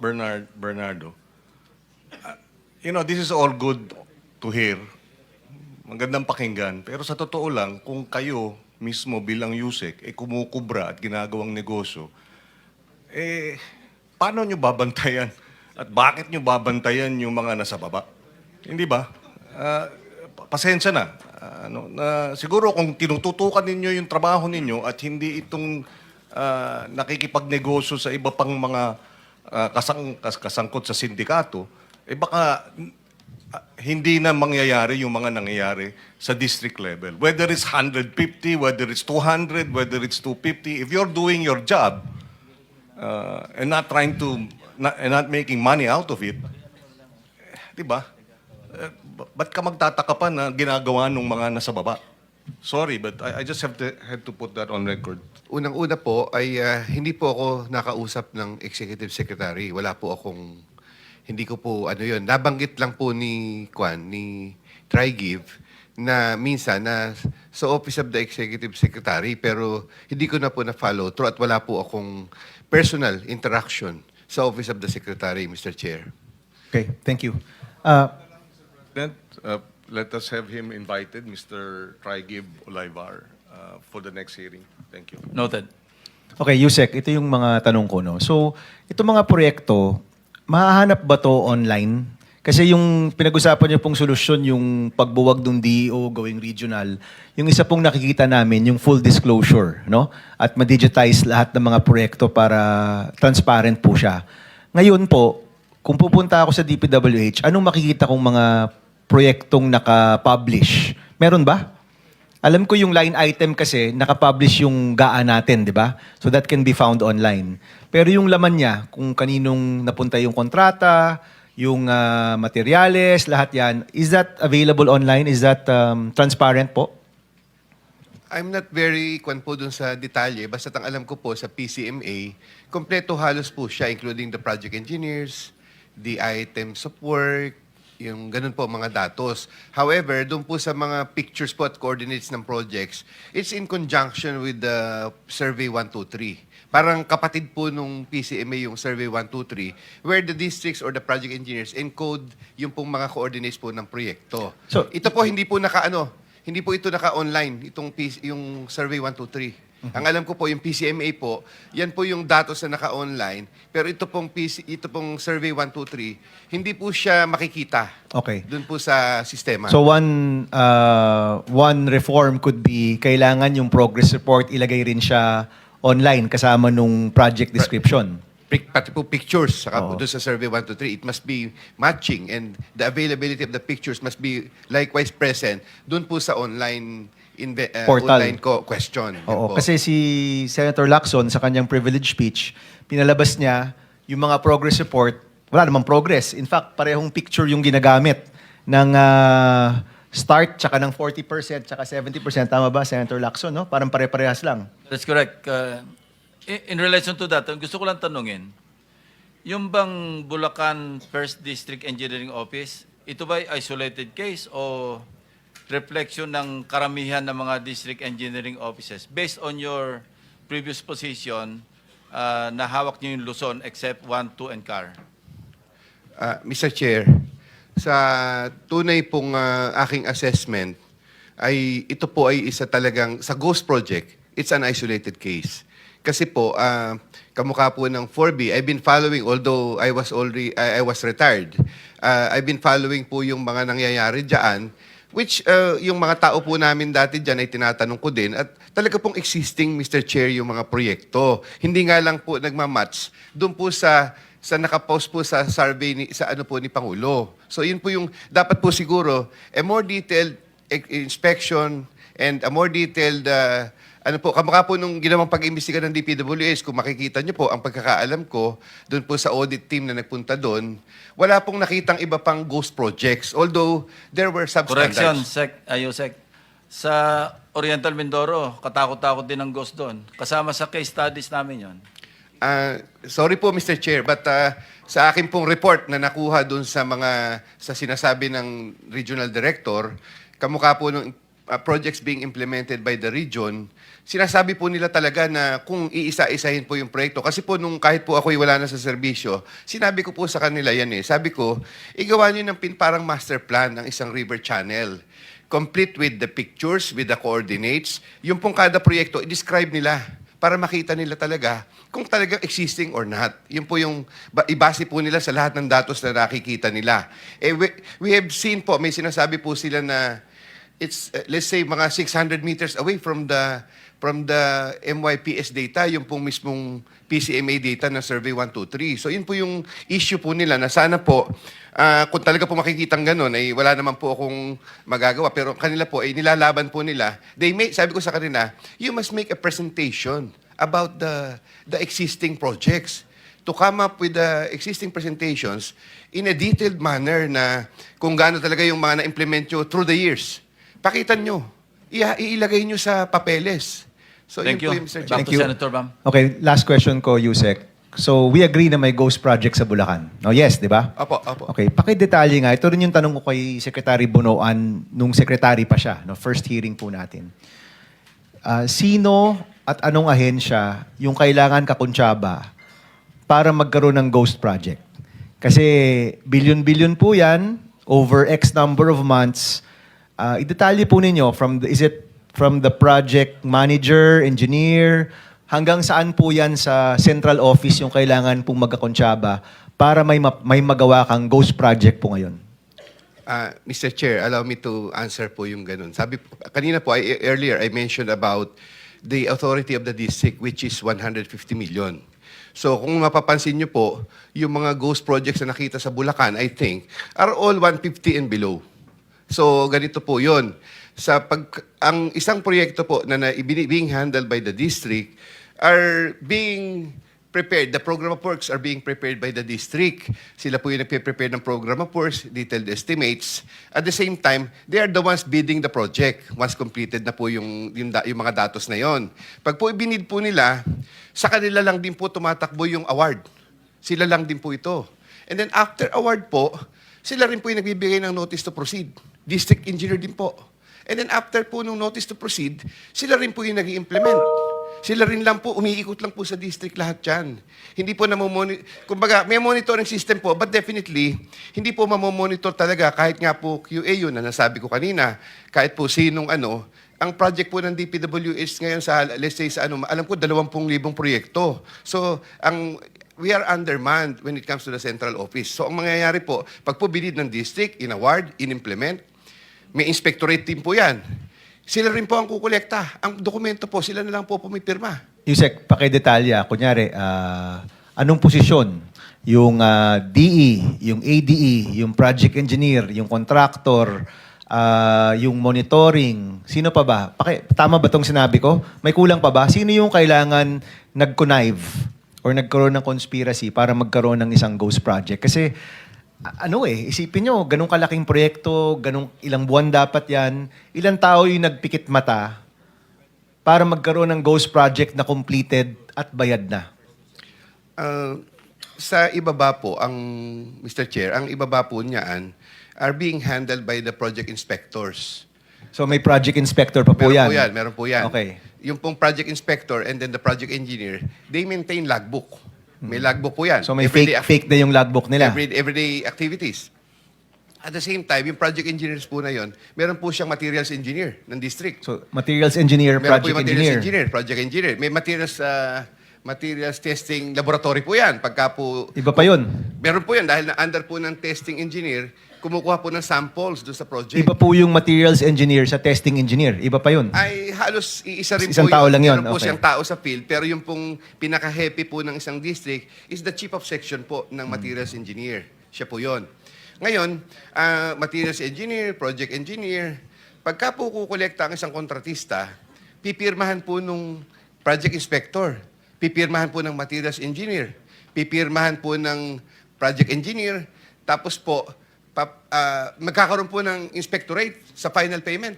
Bernardo, this is all good to hear. Magandang pakinggan. Pero sa totoo lang, kung kayo mismo bilang Yusek, kumukubra at ginagawang negosyo, paano nyo babantayan? At bakit nyo babantayan yung mga nasa baba? Hindi ba? Pasensya na. Siguro kung tinututukan ninyo yung trabaho ninyo at hindi itong nakikipagnegosyo sa iba pang mga kasangkot sa sindikato, baka hindi na mangyayari yung mga nangyayari sa district level. Whether it's 150, whether it's 200, whether it's 250, if you're doing your job and not making money out of it, di ba? Ba't ka magtataka pa na ginagawa ng mga nasa baba? Sorry, but I just had to put that on record. Unang-una po ay hindi po ako nakausap ng executive secretary. Hindi ko po nabanggit lang po ni Trigive na minsan na sa Office of the Executive Secretary, pero hindi ko na po na-follow through at wala po akong personal interaction sa Office of the Secretary, Mr. Chair. Okay, thank you. Then, let us have him invited, Mr. Trigib Olaivar, for the next hearing. Thank you. Noted. Okay, Yusek, ito yung mga tanong ko. No? So, ito mga proyekto, mahahanap ba to online? Kasi yung pinag-usapan niyo pong solusyon, yung pagbuwag ng DEO going regional, yung isa pong nakikita namin, yung full disclosure, no? At ma-digitize lahat ng mga proyekto para transparent po siya. Ngayon po, kung pupunta ako sa DPWH, anong makikita kong mga proyektong naka-publish? Meron ba? Alam ko yung line item kasi, naka-publish yung GAA natin, di ba? So that can be found online. Pero yung laman niya, kung kaninong napunta yung kontrata, yung materyales, lahat yan, is that available online? Is that transparent po? I'm not very po dun sa detalye. Basta ang alam ko po sa PCMA, kompleto halos po siya, including the project engineers, the items of work, yung ganun po mga datos. However, doon po sa mga pictures po at coordinates ng projects, it's in conjunction with the Survey 123. Parang kapatid po nung PCMA yung Survey 123, where the districts or the project engineers encode yung pong mga coordinates po ng proyekto. So, ito po hindi po naka-online, yung Survey 123. Ang alam ko po, yung PCMA po, yan po yung datos na naka-online. Pero ito pong Survey 123, hindi po siya makikita. Okay. Doon po sa sistema. So one reform could be, kailangan yung progress report ilagay rin siya online kasama nung project description. Pati po pictures, saka po doon sa Survey 123, it must be matching and the availability of the pictures must be likewise present doon po sa online Portal. online question. Yan Oo, po. kasi si Senator Lacson sa kanyang privilege speech, pinalabas niya yung mga progress report, wala namang progress. In fact, parehong picture yung ginagamit ng start tsaka ng 40% tsaka 70%. Tama ba, Senator Lacson? No? Parang pare-parehas lang. That's correct. In relation to that, gusto ko lang tanungin, yung bang Bulacan First District Engineering Office, ito ba isolated case o reflection ng karamihan ng mga district engineering offices based on your previous position na hawak niyo yung Luzon except 1, 2, and CAR? Mr. Chair, sa tunay pong aking assessment, ito po ay isa talagang, sa Ghost Project, it's an isolated case. Kasi po, kamukha po ng 4B, I've been following, although I was retired, I've been following po yung mga nangyayari dyan, which yung mga tao po namin dati dyan ay tinatanong ko din, at talaga pong existing, Mr. Chair, yung mga proyekto. Hindi nga lang po nagmamatch doon po sa nakapost po sa survey ni Pangulo. So yun po yung, dapat po siguro, a more detailed inspection and a more detailed kamukha po nung ginawang pag-imbestiga ng DPWH, kung makikita nyo po, ang pagkakaalam ko, doon po sa audit team na nagpunta doon, wala pong nakitang iba pang ghost projects. Although, there were substandards. Correction, Yusek. Sa Oriental Mindoro, katakot-takot din ang ghost doon. Kasama sa case studies namin yon. Sorry po, Mr. Chair, but sa akin pong report na nakuha doon sa sinasabi ng regional director, kamukha po nung projects being implemented by the region, sinasabi po nila talaga na kung iisa-isahin po yung proyekto. Kasi po nung kahit po ako'y wala na sa serbisyo, sinabi ko po sa kanila yan eh. Sabi ko, igawa nyo ng parang master plan ng isang river channel. Complete with the pictures, with the coordinates. Yung pong kada proyekto, i-describe nila para makita nila talaga kung talagang existing or not. Yun po yung, ibase po nila sa lahat ng datos na nakikita nila. Eh, we have seen po, may sinasabi po sila na it's, let's say, mga 600 meters away from the MYPS data, yung pong mismong PCMA data na Survey 123. So, yun po yung issue po nila na sana po, kung talaga po makikitang ganun, ay wala naman po akong magagawa. Pero kanila po, ay nilalaban po nila. Sabi ko sa kanila, you must make a presentation about the existing projects to come up with the existing presentations in a detailed manner na kung gaano talaga yung mga na-implement nyo through the years. Pakitan nyo. Iilagay nyo sa papeles. So, Thank yun you. po yung Mr. Back Chair. to Senator Bam. Okay, last question ko, Yusek. So, we agree na may ghost project sa Bulacan. No, yes, di ba? Opo. Okay, pakidetalye nga. Ito rin yung tanong ko kay Secretary Bunoan nung secretary pa siya, no, first hearing po natin. Sino at anong ahensya yung kailangan kakuntsaba para magkaroon ng ghost project? Kasi billion-billion po yan, over X number of months. Idetalye po ninyo, is it from the project manager, engineer, hanggang saan po yan sa central office yung kailangan pong magkakuntsaba para may magawa kang ghost project po ngayon? Mr. Chair, allow me to answer po yung ganun. Kanina po, earlier, I mentioned about the authority of the district, which is 150 million. So kung mapapansin nyo po, yung mga ghost projects na nakita sa Bulacan, I think, are all 150 and below. So ganito po yun. Ang isang proyekto po na being handled by the district are being prepared. The program of works are being prepared by the district. Sila po yung nagpe-prepare ng program of works, detailed estimates. At the same time, they are the ones bidding the project once completed na po yung mga datos na yon. Pag po ibinid po nila, sa kanila lang din po tumatakbo yung award. Sila lang din po ito. And then after award po, sila rin po yung nagbibigay ng notice to proceed. District engineer din po. And then after po nung notice to proceed, sila rin po yung nag-implement. Sila rin lang po, umiikot lang po sa district lahat yan. Hindi po kumbaga, may monitoring system po, but definitely, hindi po mamomonitor talaga kahit nga po QA yun na nasabi ko kanina, kahit po sinong ang project po ng DPWH ngayon sa, let's say sa alam ko 20,000 proyekto. So, we are undermanned when it comes to the central office. So, ang mangyayari po, pag po binid ng district, in-award, in-implement, may inspectorate team po yan. Sila rin po ang kukolekta. Ang dokumento po, sila na lang po pumipirma. Yusek, pakidetalya. Kunyari, anong posisyon? Yung DE, yung ADE, yung project engineer, yung contractor, yung monitoring. Sino pa ba? Tama ba itong sinabi ko? May kulang pa ba? Sino yung kailangan nag-connive or nagkaroon ng conspiracy para magkaroon ng isang ghost project? Kasi isipin nyo, ganun kalaking proyekto, ganun ilang buwan dapat yan, ilang tao yung nagpikit mata para magkaroon ng ghost project na completed at bayad na? Sa ibaba po, Mr. Chair, ang ibaba po niyaan are being handled by the project inspectors. So may project inspector pa po yan? Meron po yan. Okay. Yung pong project inspector and then the project engineer, they maintain logbook. May logbook po yan. So may Everyday fake na yung logbook nila? Everyday activities. At the same time, yung project engineers po na yon, meron po siyang materials engineer ng district. So materials engineer, Meron po project yung materials engineer. project engineer. May materials testing laboratory po yan. Pagka po... Iba pa yun? Meron po yan dahil na under po ng testing engineer, kumukuha po ng samples doon sa project. Iba po yung materials engineer sa testing engineer. Iba pa yun? Ay halos iisa rin Isang po tao lang yun. Meron po Okay. siyang tao sa field, pero yung pong pinaka-happy po ng isang district is the chief of section po ng materials engineer. Siya po yon. Ngayon, materials engineer, project engineer, pagka po kukolekta ang isang kontratista, pipirmahan po nung project inspector, pipirmahan po ng materials engineer, pipirmahan po ng project engineer, tapos po, magkakaroon po ng inspectorate sa final payment.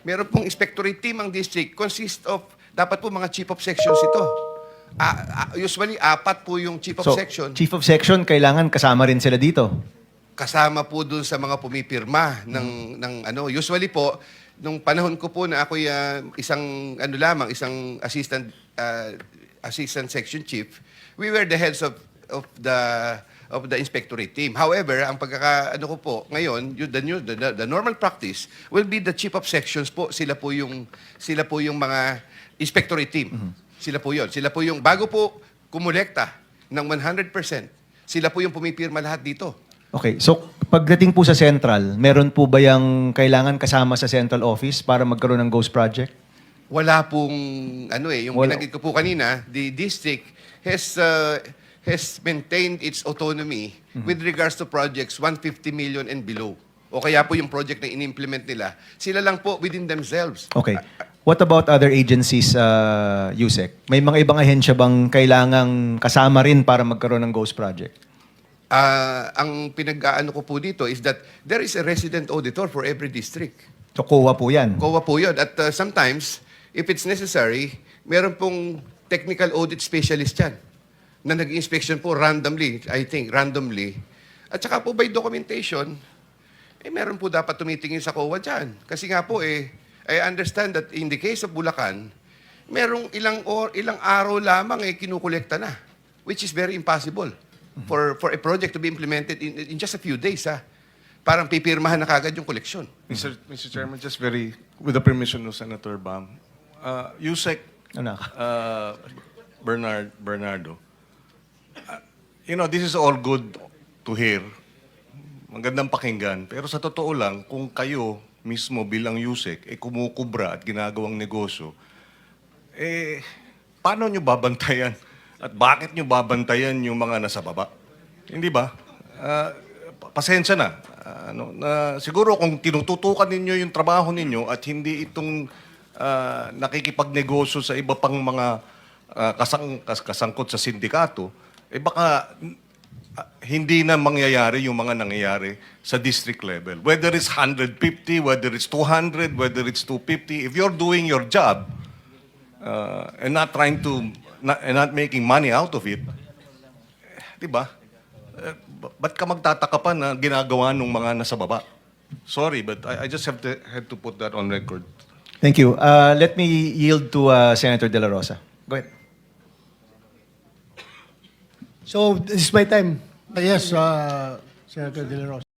Meron pong inspectorate team ang district, consist of, dapat po mga chief of sections ito. Usually, 4 po yung chief of So, section. chief of section, kailangan kasama rin sila dito. Kasama po dun sa mga pumipirma usually po, nung panahon ko po na ako'y isang isang assistant section chief, we were the heads of the inspectorate team. However, ang pagkakaano ko po ngayon, the normal practice will be the chief of sections po. Sila po yung mga inspectorate team. Sila po yun. Sila po yung bago po kumolekta ng 100%. Sila po yung pumipirma lahat dito. Okay, so pagdating po sa central, meron po ba yung kailangan kasama sa central office para magkaroon ng Ghost Project? Wala pong yung Wala. binanggit ko po kanina, the district has maintained its autonomy with regards to projects 150 million and below. O kaya po yung project na in-implement nila, sila lang po within themselves. Okay. What about other agencies, Yusek? May mga ibang ahensya bang kailangang kasama rin para magkaroon ng Ghost Project? Ang pinag-aano ko po dito is that there is a resident auditor for every district. So, COA po yan. COA po yun. At sometimes, if it's necessary, meron pong technical audit specialist yan na nag-inspection po randomly, At saka po by documentation, meron po dapat tumitingin sa COA dyan. Kasi nga po I understand that in the case of Bulacan, merong ilang araw lamang kinukolekta na, which is very impossible for a project to be implemented in just a few days. Parang pipirmahan na kagad yung koleksyon. Mr. Chairman, just with the permission of Senator Bam, Yusek Ano? Bernardo, this is all good to hear. Magandang pakinggan. Pero sa totoo lang, kung kayo mismo bilang Yusek, kumukubra at ginagawang negosyo, paano nyo babantayan? At bakit nyo babantayan yung mga nasa baba? Hindi ba? Pasensya na. Siguro kung tinututukan ninyo yung trabaho ninyo at hindi itong nakikipagnegosyo sa iba pang mga kasangkot sa sindikato, baka hindi na mangyayari yung mga nangyayari sa district level. Whether it's 150, whether it's 200, whether it's 250, if you're doing your job and not trying to, and not making money out of it, di ba? Ba't ka magtataka pa na ginagawa ng mga nasa baba? Sorry, but I just had to put that on record. Thank you. Let me yield to Senator De La Rosa. Go ahead. So, this is my time. Yes, Senator De La Rosa.